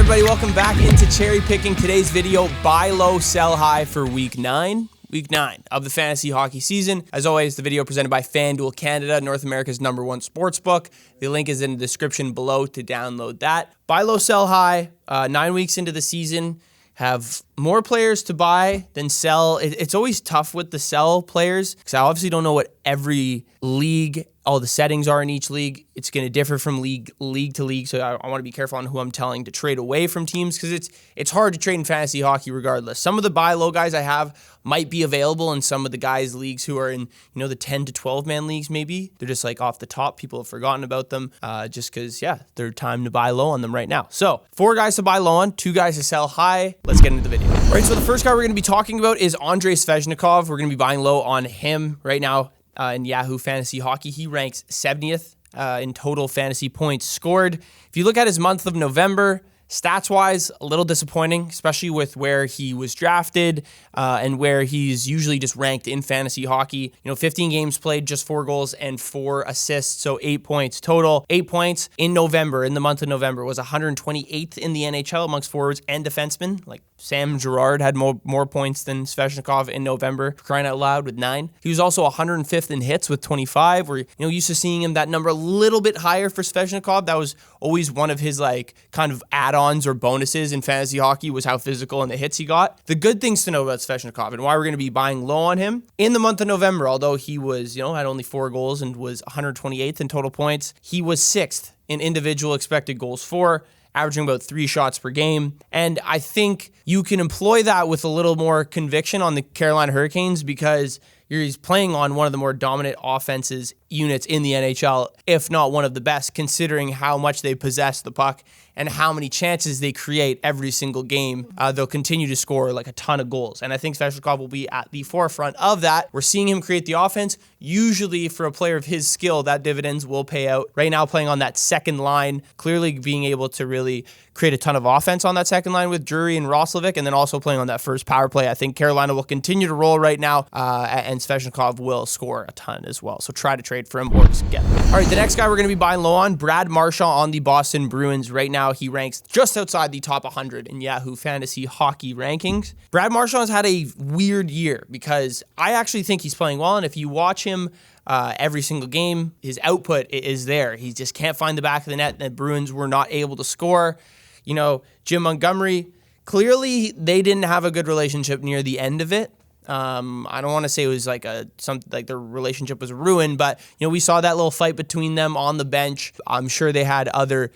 everybody, welcome back into Cherry Picking. Today's video, buy low, sell high for week 9 of the fantasy hockey season. As always, the video presented by FanDuel Canada, North America's #1 sportsbook. The link is in the description below to download that. Buy low, sell high, 9 weeks into the season. Have more players to buy than sell. It's always tough with the sell players because I obviously don't know what every league, all the settings are in each league. It's going to differ from league to league, so I want to be careful on who I'm telling to trade away from teams because it's hard to trade in fantasy hockey regardless. Some of the buy low guys I have might be available in some of the guys' leagues who are in the 10 to 12 man leagues maybe. They're just like off the top. People have forgotten about them just because, they're time to buy low on them right now. So 4 guys to buy low on, 2 guys to sell high. Let's get into the video. All right, so the first guy we're going to be talking about is Andrei Svhecnikov. We're going to be buying low on him right now in Yahoo Fantasy Hockey. He ranks 70th in total fantasy points scored. If you look at his month of November, stats-wise, a little disappointing, especially with where he was drafted and where he's usually just ranked in fantasy hockey. 15 games played, just 4 goals and 4 assists, so 8 points total. 8 points in November, in the month of November, was 128th in the NHL amongst forwards and defensemen. Like Sam Girard had more points than Svhecnikov in November, crying out loud, with 9. He was also 105th in hits with 25. We're used to seeing him that number a little bit higher for Svhecnikov. That was always one of his kind of add-ons or bonuses in fantasy hockey, was how physical and the hits he got. The good things to know about Svhecnikov and why we're going to be buying low on him in the month of November, although he was, had only 4 goals and was 128th in total points, he was 6th in individual expected goals for, averaging about 3 shots per game. And I think you can employ that with a little more conviction on the Carolina Hurricanes because he's playing on one of the more dominant offenses units in the NHL, if not one of the best, considering how much they possess the puck and how many chances they create every single game. They'll continue to score a ton of goals. And I think Svhecnikov will be at the forefront of that. We're seeing him create the offense. Usually for a player of his skill, that dividends will pay out. Right now, playing on that second line, clearly being able to really create a ton of offense on that second line with Drury and Roslovic, and then also playing on that first power play. I think Carolina will continue to roll right now, and Svhecnikov will score a ton as well. So try to trade for him or just get him. All right, the next guy we're going to be buying low on, Brad Marchand on the Boston Bruins. Right now, he ranks just outside the top 100 in Yahoo Fantasy Hockey rankings. Brad Marchand has had a weird year because I actually think he's playing well, and if you watch him every single game, his output is there. He just can't find the back of the net, and the Bruins were not able to score. Jim Montgomery, clearly they didn't have a good relationship near the end of it. I don't want to say it was like their relationship was ruined, but we saw that little fight between them on the bench. I'm sure they had other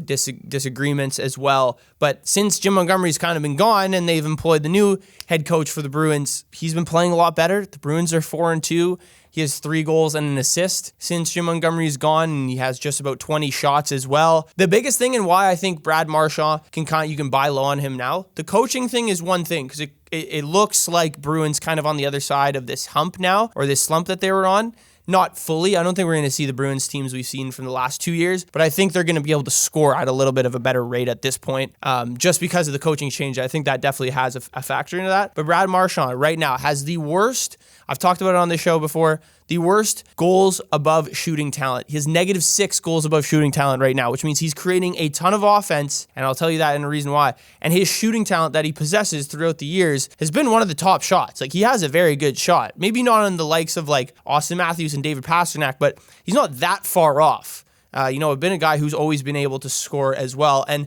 disagreements as well. But since Jim Montgomery's kind of been gone and they've employed the new head coach for the Bruins, he's been playing a lot better. The Bruins are 4-2. He has 3 goals and an assist since Jim Montgomery's gone, and he has just about 20 shots as well. The biggest thing and why I think Brad Marchand you can buy low on him now, the coaching thing is one thing because it looks like Bruins kind of on the other side of this hump now, or this slump that they were on. Not fully. I don't think we're going to see the Bruins teams we've seen from the last 2 years, but I think they're going to be able to score at a little bit of a better rate at this point, just because of the coaching change. I think that definitely has a factor into that. But Brad Marchand right now has the worst, I've talked about it on this show before, the worst goals above shooting talent. He has -6 goals above shooting talent right now, which means he's creating a ton of offense, and I'll tell you that in a reason why. And his shooting talent that he possesses throughout the years has been one of the top shots. He has a very good shot. Maybe not on the likes of Austin Matthews and David Pastrnak, but he's not that far off. I've been a guy who's always been able to score as well. And,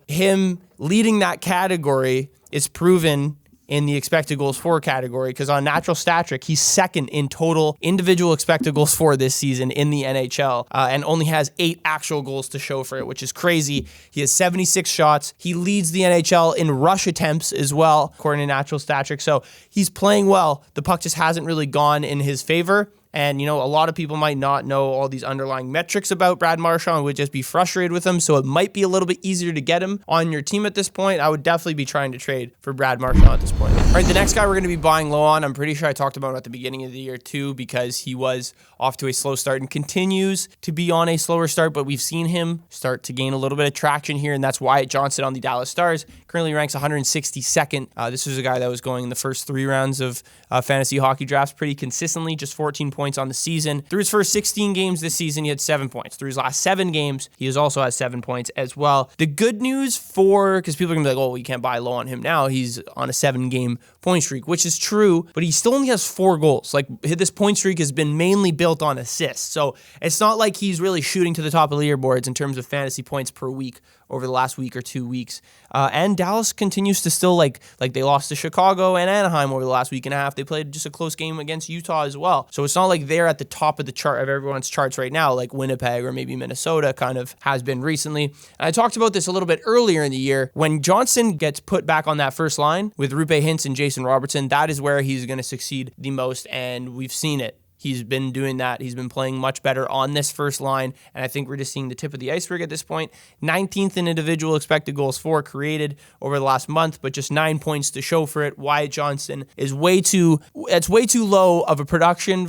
him leading that category is proven in the expected goals for category because on Natural Stat Trick, he's 2nd in total individual expected goals for this season in the NHL and only has 8 actual goals to show for it, which is crazy. He has 76 shots. He leads the NHL in rush attempts as well, according to Natural Stat Trick. So he's playing well. The puck just hasn't really gone in his favor. And, a lot of people might not know all these underlying metrics about Brad Marchand and would just be frustrated with him. So it might be a little bit easier to get him on your team at this point. I would definitely be trying to trade for Brad Marchand at this point. All right, the next guy we're going to be buying low on, I'm pretty sure I talked about him at the beginning of the year too, because he was off to a slow start and continues to be on a slower start, but we've seen him start to gain a little bit of traction here, and that's Wyatt Johnston on the Dallas Stars. currently ranks 162nd. This was a guy that was going in the first 3 rounds of fantasy hockey drafts pretty consistently, just 14 points on the season. Through his first 16 games this season, he had 7 points. Through his last 7 games, he has also had 7 points as well. The good news because people are going to be like, oh, you can't buy low on him now. He's on a 7-game point streak, which is true, but he still only has 4 goals. Like, this point streak has been mainly built on assists. So it's not like he's really shooting to the top of the leaderboards in terms of fantasy points per week over the last week or 2 weeks. And Dallas continues to still, like they lost to Chicago and Anaheim over the last week and a half. They played just a close game against Utah as well. So it's not like they're at the top of the chart of everyone's charts right now, like Winnipeg or maybe Minnesota kind of has been recently. And I talked about this a little bit earlier in the year. When Johnston gets put back on that first line with Roope Hintz and Jason Robertson, that is where he's going to succeed the most, and we've seen it. He's been doing that. He's been playing much better on this first line, and I think we're just seeing the tip of the iceberg at this point. 19th in individual expected goals for created over the last month, but just 9 points to show for it. Wyatt Johnston is way too low of a production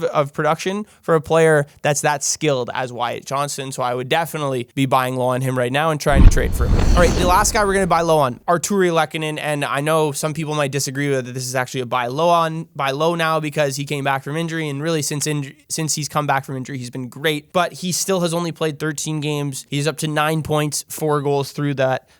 for a player that's that skilled as Wyatt Johnston, so I would definitely be buying low on him right now and trying to trade for him. All right, the last guy we're going to buy low on, Artturi Lehkonen, and I know some people might disagree with that this is actually a buy low now because he came back from injury, and really since he's come back from injury, he's been great, but he still has only played 13 games. He's up to 9 points, 4 goals through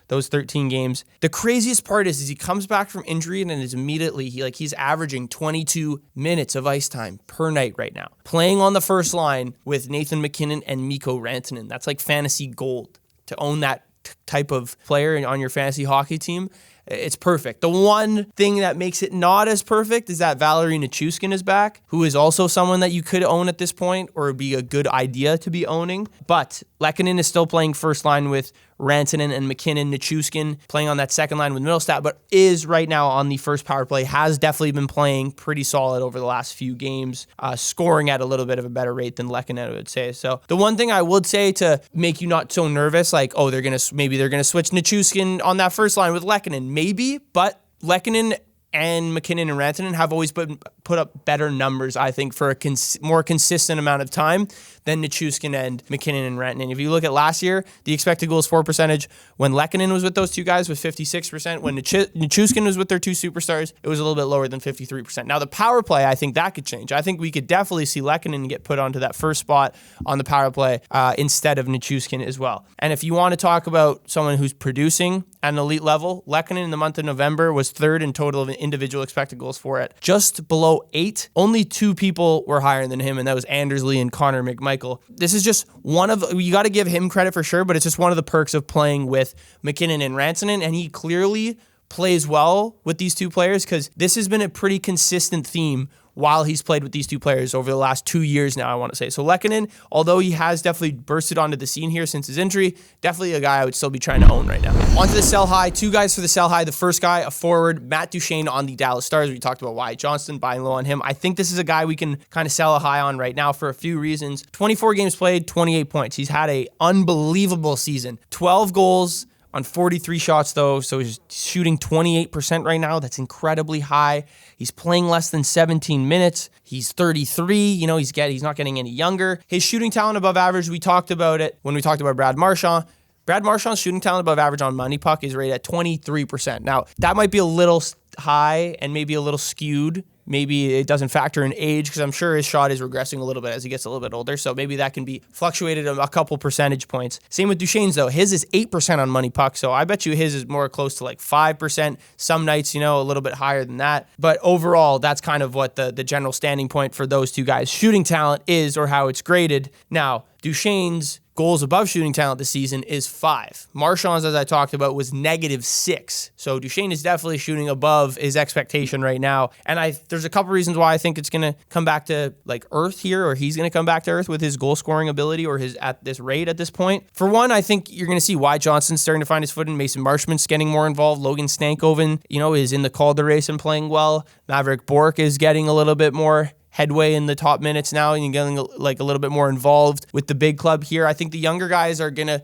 those 13 games. The craziest part is he comes back from injury and then is immediately, he's averaging 22 minutes of ice time per night right now, playing on the first line with Nathan MacKinnon and Mikko Rantanen. That's like fantasy gold to own that type of player on your fantasy hockey team. It's perfect. The one thing that makes it not as perfect is that Valeri Nichushkin is back, who is also someone that you could own at this point or would be a good idea to be owning. But Lehkonen is still playing first line with Rantanen and MacKinnon. Nichushkin playing on that second line with Middlestat, but is right now on the first power play, has definitely been playing pretty solid over the last few games, scoring at a little bit of a better rate than Lehkonen, I would say. So the one thing I would say to make you not so nervous, like, oh, maybe they're going to switch Nichushkin on that first line with Lehkonen, maybe, but Lehkonen and MacKinnon and Rantanen have always put up better numbers, I think, for a more consistent amount of time than Nichushkin and MacKinnon and Rantanen. If you look at last year, the expected goals for percentage when Lehkonen was with those two guys was 56%. When Nichushkin was with their two superstars, it was a little bit lower than 53%. Now, the power play, I think that could change. I think we could definitely see Lehkonen get put onto that first spot on the power play instead of Nichushkin as well. And if you want to talk about someone who's producing at an elite level, Lehkonen in the month of November was 3rd in total of individual expected goals for it, just below 8. Only 2 people were higher than him, and that was Andersley and Connor McMichael. This is just you got to give him credit for sure, but it's just one of the perks of playing with MacKinnon and Rantanen, and he clearly plays well with these two players because this has been a pretty consistent theme while he's played with these two players over the last 2 years now, I want to say. So Lehkonen, although he has definitely bursted onto the scene here since his injury, definitely a guy I would still be trying to own right now. On to the sell high. 2 guys for the sell high. The first guy, a forward, Matt Duchene on the Dallas Stars. We talked about Wyatt Johnston, buying low on him. I think this is a guy we can kind of sell a high on right now for a few reasons. 24 games played, 28 points. He's had an unbelievable season. 12 goals on 43 shots, though, so he's shooting 28% right now. That's incredibly high. He's playing less than 17 minutes. He's 33. He's not getting any younger. His shooting talent above average, we talked about it when we talked about Brad Marchand. Brad Marchand's shooting talent above average on money puck is rated at 23%. Now, that might be a little high and maybe a little skewed. Maybe it doesn't factor in age because I'm sure his shot is regressing a little bit as he gets a little bit older. So maybe that can be fluctuated a couple percentage points. Same with Duchene's, though. His is 8% on money puck. So I bet you his is more close to like 5%. Some nights, a little bit higher than that. But overall, that's kind of what the general standing point for those two guys' shooting talent is or how it's graded. Now, Duchene's goals above shooting talent this season is 5. Marchand's, as I talked about, was -6. So Duchene is definitely shooting above his expectation right now. And there's a couple reasons why I think it's going to come back to like earth here, or he's going to come back to earth with his goal scoring ability or his at this rate at this point. For one, I think you're going to see Wyatt Johnston starting to find his footing. Mason Marchment's getting more involved. Logan Stankoven, is in the Calder race and playing well. Maverick Bourque is getting a little bit more headway in the top minutes now and getting like a little bit more involved with the big club here. I think the younger guys are going to,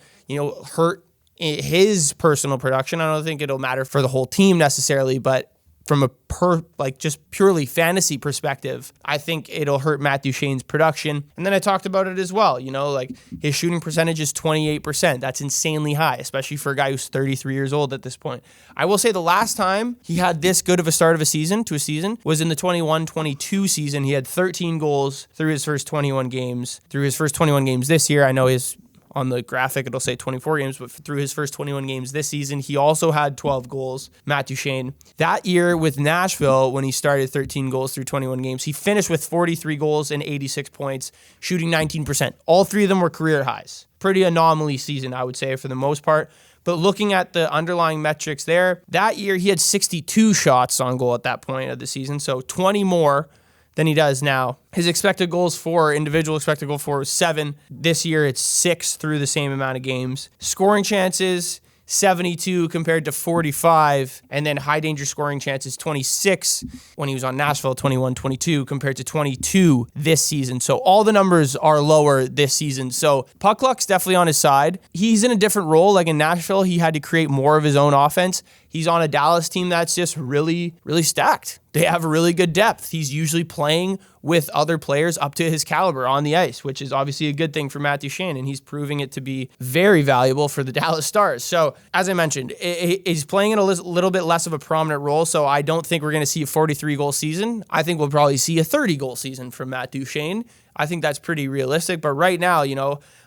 hurt his personal production. I don't think it'll matter for the whole team necessarily, but from a just purely fantasy perspective, I think it'll hurt Matt Duchene's production. And then I talked about it as well. Like his shooting percentage is 28%. That's insanely high, especially for a guy who's 33 years old at this point. I will say the last time he had this good of a start of a season was in the 21-22 season. He had 13 goals through his first 21 games. Through his first 21 games this year, I know on the graphic, it'll say 24 games, but through his first 21 games this season, he also had 12 goals, Matt Duchene. That year with Nashville, when he started 13 goals through 21 games, he finished with 43 goals and 86 points, shooting 19%. All three of them were career highs. Pretty anomaly season, I would say, for the most part. But looking at the underlying metrics there, that year he had 62 shots on goal at that point of the season, so 20 more than he does now. His individual expected goal for, was 7. This year, it's 6 through the same amount of games. Scoring chances, 72 compared to 45. And then high danger scoring chances, 26 when he was on Nashville, 21-22 compared to 22 this season. So all the numbers are lower this season. So puck luck's definitely on his side. He's in a different role. Like in Nashville, he had to create more of his own offense. He's on a Dallas team that's just really, really stacked. They have a really good depth. He's usually playing with other players up to his caliber on the ice, which is obviously a good thing for Matt Duchene, and he's proving it to be very valuable for the Dallas Stars. So, as I mentioned, he's playing in a little bit less of a prominent role, so I don't think we're going to see a 43-goal season. I think we'll probably see a 30-goal season from Matt Duchene. I think that's pretty realistic, but right now,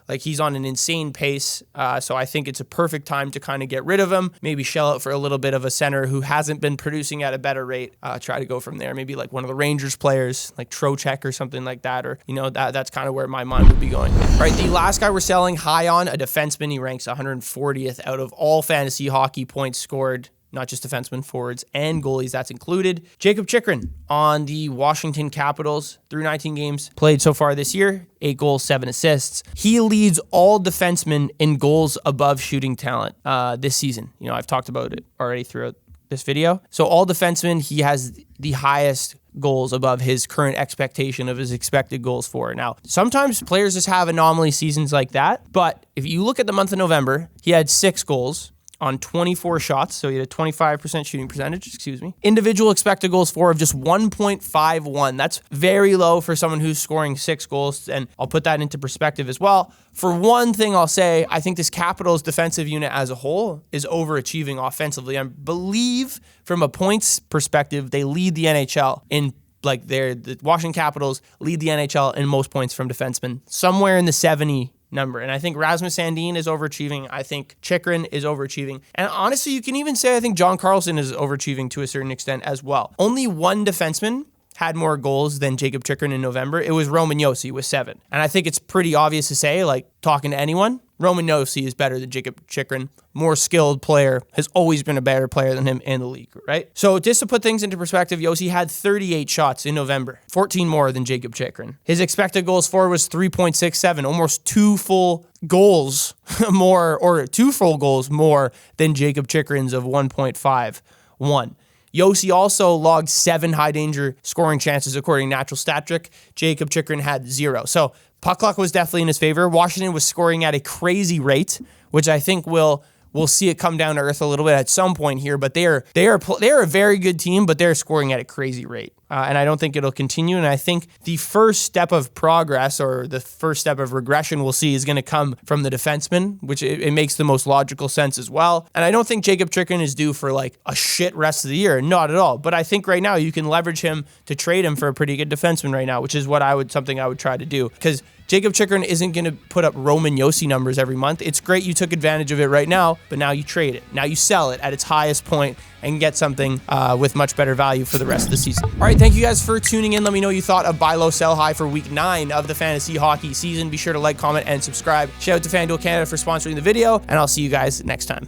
he's on an insane pace, so I think it's a perfect time to kind of get rid of him, maybe shell out for a little bit of a center who hasn't been producing at a better rate, try to go from there, maybe like one of the Rangers players, like Trocheck or something like that, or, that's kind of where my mind would be going. All right, the last guy we're selling high on, a defenseman. He ranks 140th out of all fantasy hockey points scored, not just defensemen, forwards, and goalies, that's included. Jakob Chychrun on the Washington Capitals through 19 games played so far this year, 8 goals, 7 assists. He leads all defensemen in goals above shooting talent this season. I've talked about it already throughout this video. So all defensemen, he has the highest goals above his current expectation of his expected goals for. Now, sometimes players just have anomaly seasons like that, but if you look at the month of November, he had 6 goals on 24 shots, so he had a 25% shooting percentage, Individual expected goals for of just 1.51. That's very low for someone who's scoring 6 goals, and I'll put that into perspective as well. For one thing I'll say, I think this Capitals defensive unit as a whole is overachieving offensively. I believe from a points perspective, they lead the NHL in the Washington Capitals lead the NHL in most points from defensemen, somewhere in the 70 number. And I think Rasmus Sandin is overachieving. I think Chychrun is overachieving. And honestly, you can even say I think John Carlson is overachieving to a certain extent as well. Only one defenseman had more goals than Jakob Chychrun in November. It was Roman Josi with 7. And I think it's pretty obvious to say, talking to anyone, Roman Josi is better than Jakob Chychrun. More skilled player, has always been a better player than him in the league, right? So just to put things into perspective, Josi had 38 shots in November, 14 more than Jakob Chychrun. His expected goals for was 3.67, almost 2 full goals more, or 2 full goals more than Jakob Chychrun's of 1.51. Josi also logged 7 high-danger scoring chances according to Natural Stat Trick. Jakob Chychrun had 0. So puck luck was definitely in his favor. Washington was scoring at a crazy rate, which I think we'll see it come down to earth a little bit at some point here. But they are a very good team, but they're scoring at a crazy rate. And I don't think it'll continue. And I think the first step of progress or the first step of regression we'll see is going to come from the defenseman, which it makes the most logical sense as well. And I don't think Jakob Chychrun is due for a shit rest of the year. Not at all. But I think right now you can leverage him to trade him for a pretty good defenseman right now, which is something I would try to do. Because Jakob Chychrun isn't going to put up Roman Josi numbers every month. It's great you took advantage of it right now, but now you trade it. Now you sell it at its highest point and get something with much better value for the rest of the season. All right, thank you guys for tuning in. Let me know what you thought of buy low, sell high for week 9 of the fantasy hockey season. Be sure to like, comment, and subscribe. Shout out to FanDuel Canada for sponsoring the video, and I'll see you guys next time.